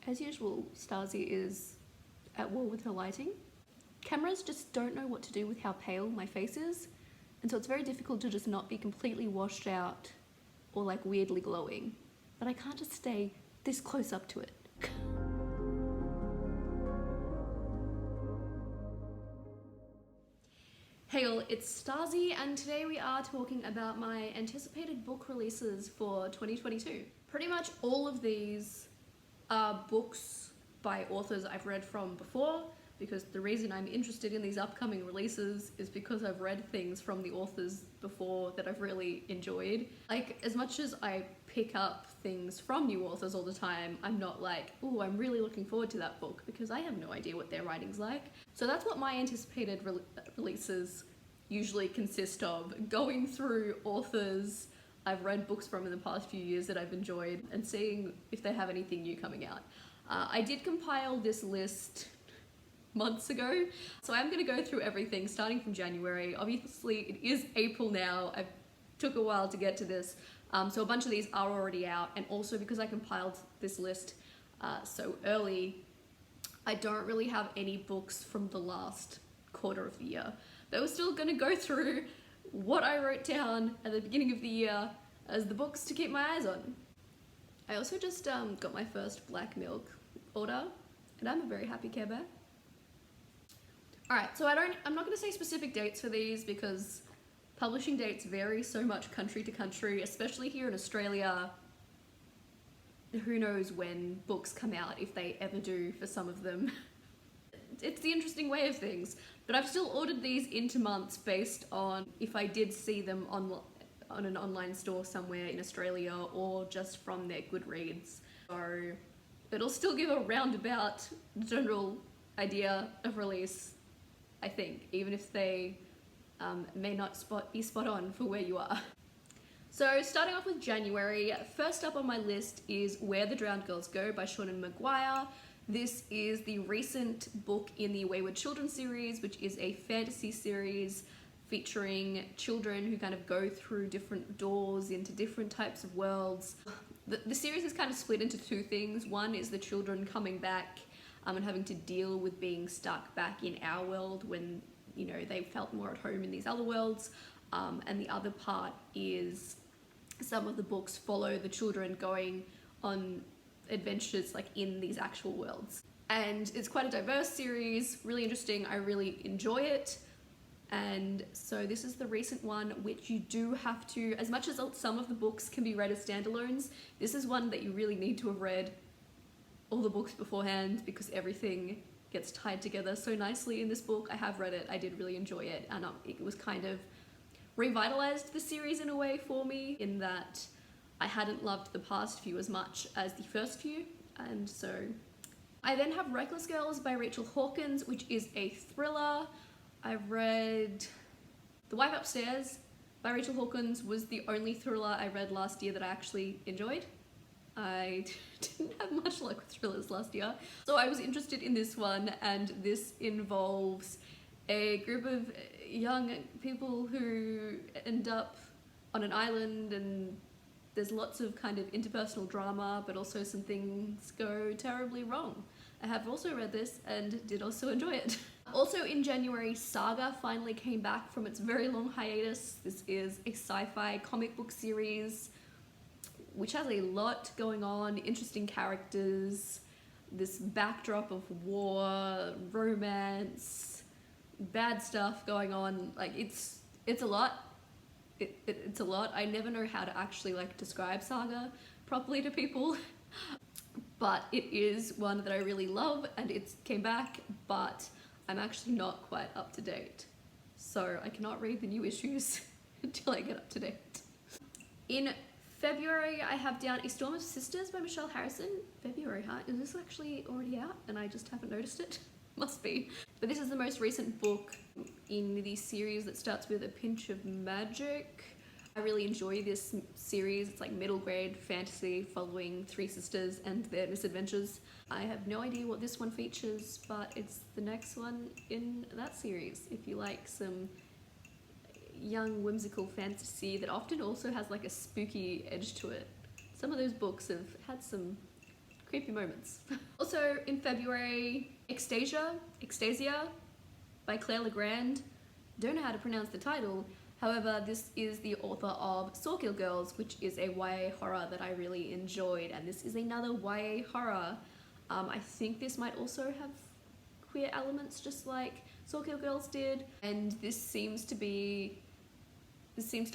As usual, Starzy is at war with her lighting. Cameras just don't know what to do with how pale my face is, and so it's very difficult to just not be completely washed out or like weirdly glowing. But I can't just stay this close up to it. Hey all, it's Starzy, and today we are talking about my anticipated book releases for 2022. Pretty much all of these are books by authors I've read from before, because the reason I'm interested in these upcoming releases is because I've read things from the authors before that I've really enjoyed. Like, as much as I pick up things from new authors all the time, I'm not like, oh, I'm really looking forward to that book, because I have no idea what their writing's like. So that's what my anticipated releases usually consist of, going through authors I've read books from in the past few years that I've enjoyed and seeing if they have anything new coming out. I did compile this list months ago, so I'm going to go through everything starting from January. Obviously it is April now, it took a while to get to this, so a bunch of these are already out, and also because I compiled this list so early, I don't really have any books from the last quarter of the year. But we're still going to go through what I wrote down at the beginning of the year as the books to keep my eyes on. I also just got my first black milk order, and I'm a very happy Care Bear. Alright, so I'm not going to say specific dates for these because publishing dates vary so much country to country, especially here in Australia. Who knows when books come out, if they ever do for some of them. It's the interesting way of things, but I've still ordered these into months based on if I did see them on an online store somewhere in Australia or just from their Goodreads. So it'll still give a roundabout general idea of release, I think, even if they may not be spot on for where you are. So starting off with January, first up on my list is Where the Drowned Girls Go by Seanan McGuire. This is the recent book in the Wayward Children series, which is a fantasy series featuring children who kind of go through different doors into different types of worlds. The series is kind of split into two things. One is the children coming back and having to deal with being stuck back in our world when, you know, they felt more at home in these other worlds. And the other part is some of the books follow the children going on adventures like in these actual worlds. And it's quite a diverse series, really interesting. I really enjoy it. And so this is the recent one, which you do have to, as much as some of the books can be read as standalones, this is one that you really need to have read all the books beforehand because everything gets tied together so nicely in this book. I have read it, I did really enjoy it, and it was kind of revitalized the series in a way for me, in that I hadn't loved the past few as much as the first few. And so I then have Reckless Girls by Rachel Hawkins, which is a thriller. I read The Wife Upstairs by Rachel Hawkins, was the only thriller I read last year that I actually enjoyed. I didn't have much luck with thrillers last year, so I was interested in this one, and this involves a group of young people who end up on an island, and there's lots of kind of interpersonal drama, but also some things go terribly wrong. I have also read this and did also enjoy it. Also in January, Saga finally came back from its very long hiatus. This is a sci-fi comic book series which has a lot going on, interesting characters, this backdrop of war, romance, bad stuff going on. Like, it's a lot. It's a lot. I never know how to actually like describe Saga properly to people, but it is one that I really love, and it came back, but I'm actually not quite up to date, so I cannot read the new issues until I get up to date. In February, I have down A Storm of Sisters by Michelle Harrison. February, huh? Is this actually already out and I just haven't noticed it? Must be. But this is the most recent book in the series that starts with A Pinch of Magic. I really enjoy this series. It's like middle grade fantasy following three sisters and their misadventures. I have no idea what this one features, but it's the next one in that series. If you like some young whimsical fantasy that often also has like a spooky edge to it. Some of those books have had some creepy moments. Also in February, Extasia by Claire Legrand. Don't know how to pronounce the title. However, this is the author of Sawkill Girls, which is a YA horror that I really enjoyed, and this is another YA horror. I think this might also have queer elements just like Sawkill Girls did, and this seems to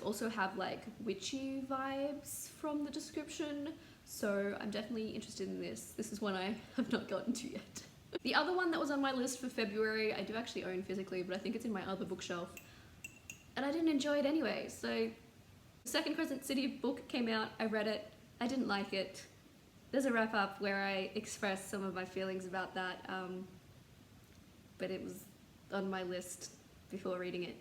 also have like witchy vibes from the description, so I'm definitely interested in this. This is one I have not gotten to yet. The other one that was on my list for February, I do actually own physically, but I think it's in my other bookshelf, and I didn't enjoy it anyway. So the Second Crescent City book came out, I read it, I didn't like it. There's a wrap up where I express some of my feelings about that, but it was on my list before reading it.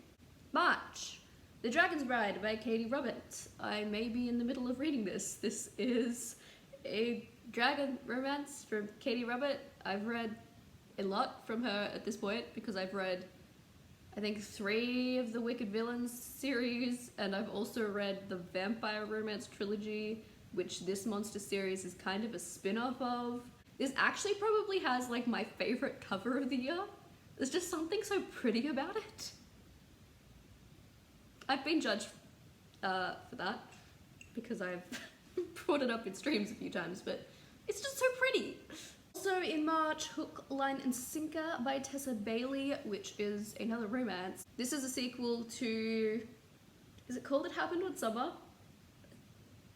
March, The Dragon's Bride by Katie Roberts. I may be in the middle of reading this. This is a dragon romance from Katie Roberts. I've read a lot from her at this point because I've read, I think, 3 of the Wicked Villains series, and I've also read the Vampire Romance trilogy, which this monster series is kind of a spin-off of. This actually probably has like my favorite cover of the year. There's just something so pretty about it. I've been judged for that because I've brought it up in streams a few times, but it's just so pretty. Also in March, Hook, Line and Sinker by Tessa Bailey, which is another romance. This is a sequel to, is it called It Happened One Summer?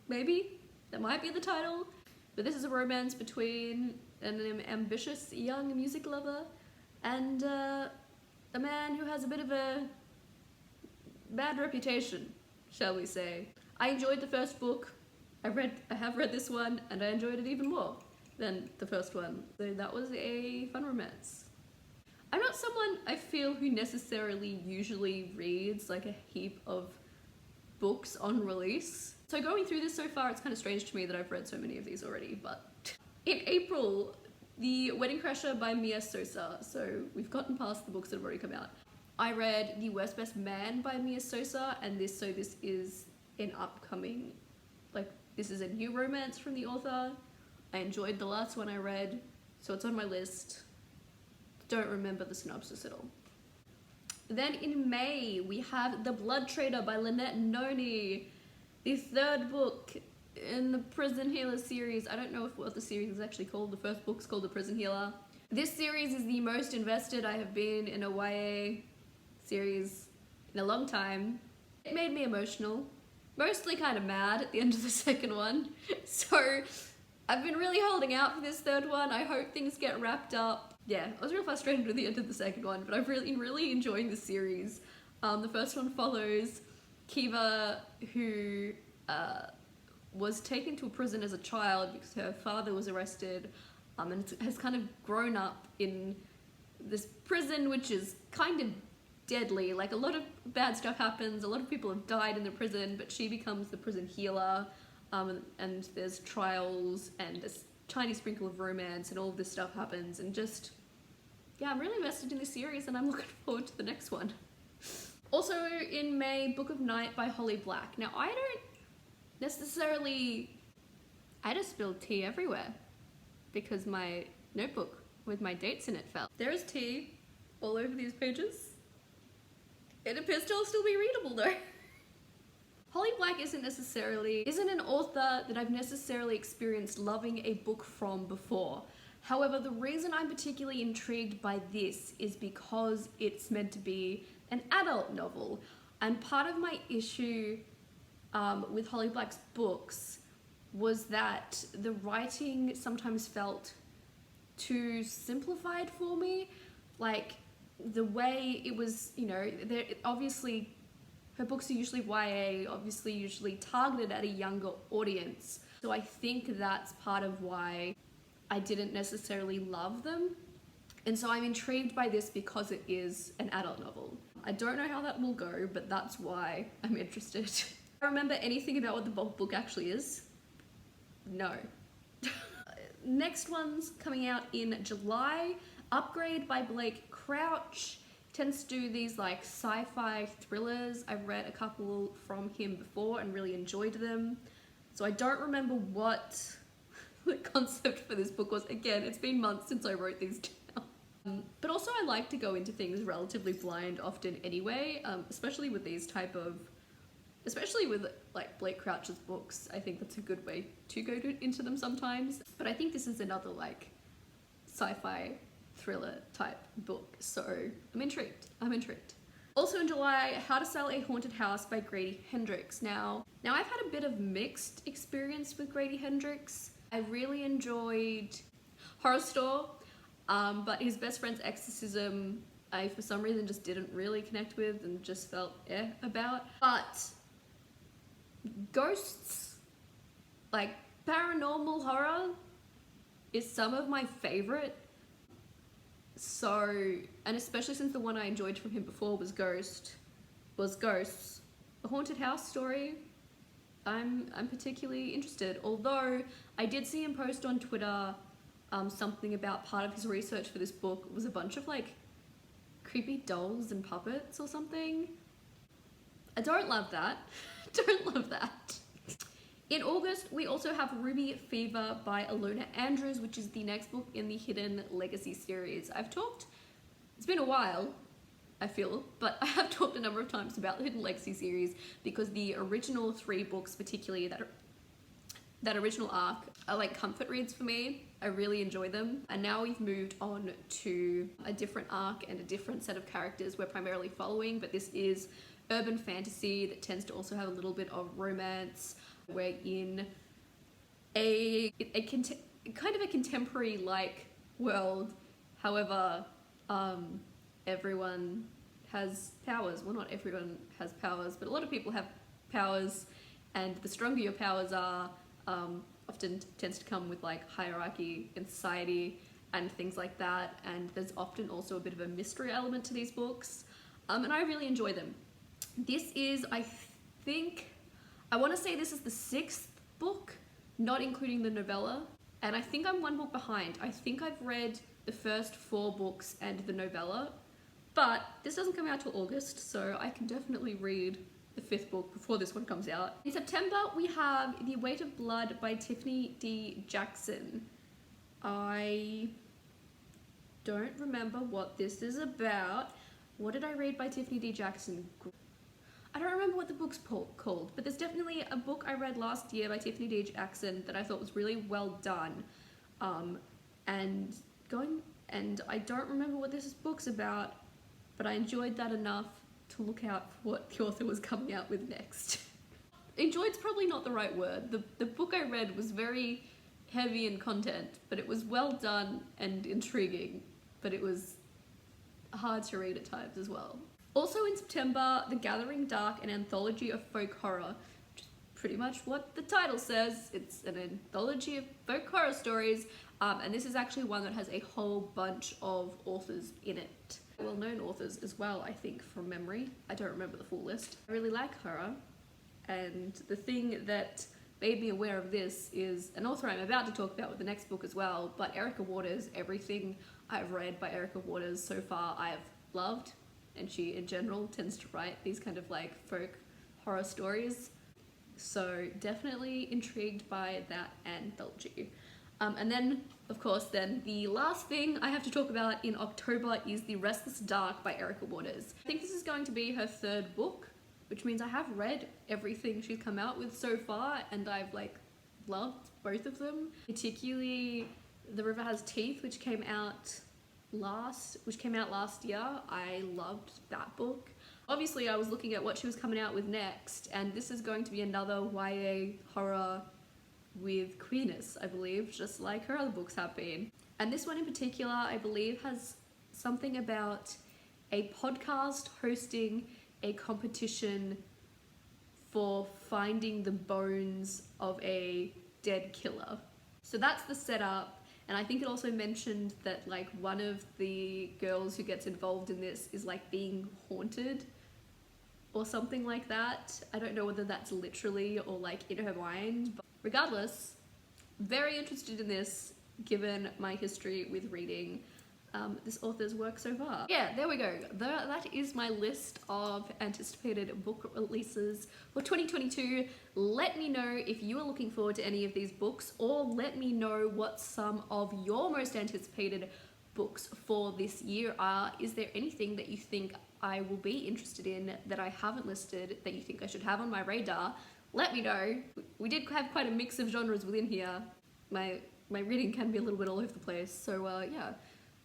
Maybe? That might be the title. But this is a romance between an ambitious young music lover and a man who has a bit of a bad reputation, shall we say. I enjoyed the first book. I have read this one, and I enjoyed it even more than the first one. So that was a fun romance. I'm not someone, I feel, who necessarily usually reads like a heap of books on release. So going through this so far, it's kind of strange to me that I've read so many of these already, but in April, The Wedding Crasher by Mia Sosa. So we've gotten past the books that have already come out. I read The Worst Best Man by Mia Sosa, and this is an upcoming, like, this is a new romance from the author. I enjoyed the last one I read, so it's on my list. Don't remember the synopsis at all. Then in May, we have The Blood Trader by Lynette Noni, the 3rd book in the Prison Healer series. I don't know what the series is actually called. The first book's called The Prison Healer. This series is the most invested I have been in a YA series in a long time. It made me emotional, mostly kind of mad at the end of the second one. So I've been really holding out for this 3rd one. I hope things get wrapped up. Yeah, I was real frustrated with the end of the second one, but I've really enjoying the series. The first one follows Kiva, who was taken to a prison as a child because her father was arrested, and has kind of grown up in this prison, which is kind of deadly. Like, a lot of bad stuff happens, a lot of people have died in the prison, but she becomes the prison healer, and there's trials and this tiny sprinkle of romance, and all of this stuff happens, and just, yeah, I'm really invested in this series, and I'm looking forward to the next one. Also in May, Book of Night by Holly Black. Now, I don't necessarily, I just spilled tea everywhere because my notebook with my dates in it fell. There is tea all over these pages. It appears to all still be readable though. Holly Black isn't an author that I've necessarily experienced loving a book from before. However, the reason I'm particularly intrigued by this is because it's meant to be an adult novel. And part of my issue with Holly Black's books was that the writing sometimes felt too simplified for me. Like, the way it was, you know, obviously her books are usually YA, obviously usually targeted at a younger audience. So I think that's part of why I didn't necessarily love them. And so I'm intrigued by this because it is an adult novel. I don't know how that will go, but that's why I'm interested. I remember anything about what the book actually is? No. Next one's coming out in July. Upgrade by Blake Crouch. Tends to do these like sci-fi thrillers. I've read a couple from him before and really enjoyed them. So I don't remember what the concept for this book was. Again, it's been months since I wrote these down. But also I like to go into things relatively blind often anyway, especially with these type of, especially with like Blake Crouch's books. I think that's a good way to go into them sometimes. But I think this is another like sci-fi thriller type book, so I'm intrigued. Also in July, How to Sell a Haunted House by GRADY HENDRIX. Now I've had a bit of mixed experience with GRADY HENDRIX. I really enjoyed Horror Store, but his best friend's exorcism, I for some reason just didn't really connect with and just felt about. But ghosts, like paranormal horror, is some of my favorite. So, and especially since the one I enjoyed from him before was Ghosts, a haunted house story, I'm particularly interested. Although I did see him post on Twitter something about part of his research for this book was a bunch of like creepy dolls and puppets or something. I don't love that. Don't love that. In August, we also have Ruby Fever by Alona Andrews, which is the next book in the Hidden Legacy series. It's been a while, I feel, but I have talked a number of times about the Hidden Legacy series because the original 3 books, particularly that original arc, are like comfort reads for me. I really enjoy them. And now we've moved on to a different arc and a different set of characters we're primarily following, but this is urban fantasy that tends to also have a little bit of romance. We're in a kind of a contemporary like world, however, everyone has powers. Well, not everyone has powers, but a lot of people have powers, and the stronger your powers are, often tends to come with like hierarchy in society and things like that, and there's often also a bit of a mystery element to these books, and I really enjoy them. This is, I want to say this is the 6th book, not including the novella, and I think I'm 1 book behind. I think I've read the first 4 books and the novella, but this doesn't come out till August, so I can definitely read the 5th book before this one comes out. In September, we have The Weight of Blood by Tiffany D. Jackson. I don't remember what this is about. What did I read by Tiffany D. Jackson? I don't remember what the book's called, but there's definitely a book I read last year by Tiffany D. Jackson that I thought was really well done. And I don't remember what this book's about, but I enjoyed that enough to look out for what the author was coming out with next. Enjoyed's probably not the right word. The book I read was very heavy in content, but it was well done and intriguing, but it was hard to read at times as well. Also in September, The Gathering Dark, an anthology of folk horror, which is pretty much what the title says. It's an anthology of folk horror stories, and this is actually one that has a whole bunch of authors in it. Well-known authors as well, I think, from memory. I don't remember the full list. I really like horror, and the thing that made me aware of this is an author I'm about to talk about with the next book as well, but Erica Waters. Everything I've read by Erica Waters so far I have loved, and she in general tends to write these kind of like folk horror stories, so definitely intrigued by that anthology. And then of course then the last thing I have to talk about in October is The Restless Dark by Erica Waters. I think this is going to be her 3rd book, which means I have read everything she's come out with so far, and I've like loved both of them, particularly The River Has Teeth, which came out last year. I loved that book. Obviously I was looking at what she was coming out with next, and this is going to be another YA horror with queerness, I believe, just like her other books have been. And this one in particular, I believe, has something about a podcast hosting a competition for finding the bones of a dead killer. So that's the setup. And I think it also mentioned that like one of the girls who gets involved in this is like being haunted or something like that. I don't know whether that's literally or like in her mind, but regardless, very interested in this given my history with reading this author's work so far. Yeah, there we go. That is my list of anticipated book releases for 2022. Let me know if you are looking forward to any of these books, or let me know what some of your most anticipated books for this year are. Is there anything that you think I will be interested in that I haven't listed that you think I should have on my radar? Let me know. We did have quite a mix of genres within here. My reading can be a little bit all over the place, so yeah.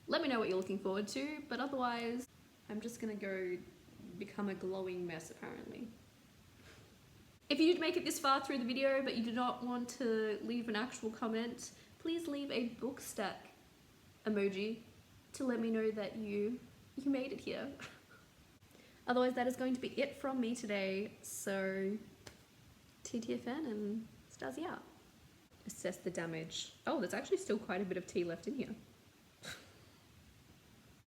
Let me know what you're looking forward to, but otherwise, I'm just gonna go become a glowing mess, apparently. If you did make it this far through the video, but you do not want to leave an actual comment, please leave a book stack emoji to let me know that you made it here. Otherwise, that is going to be it from me today, so TTFN and Starzy out. Assess the damage. Oh, there's actually still quite a bit of tea left in here.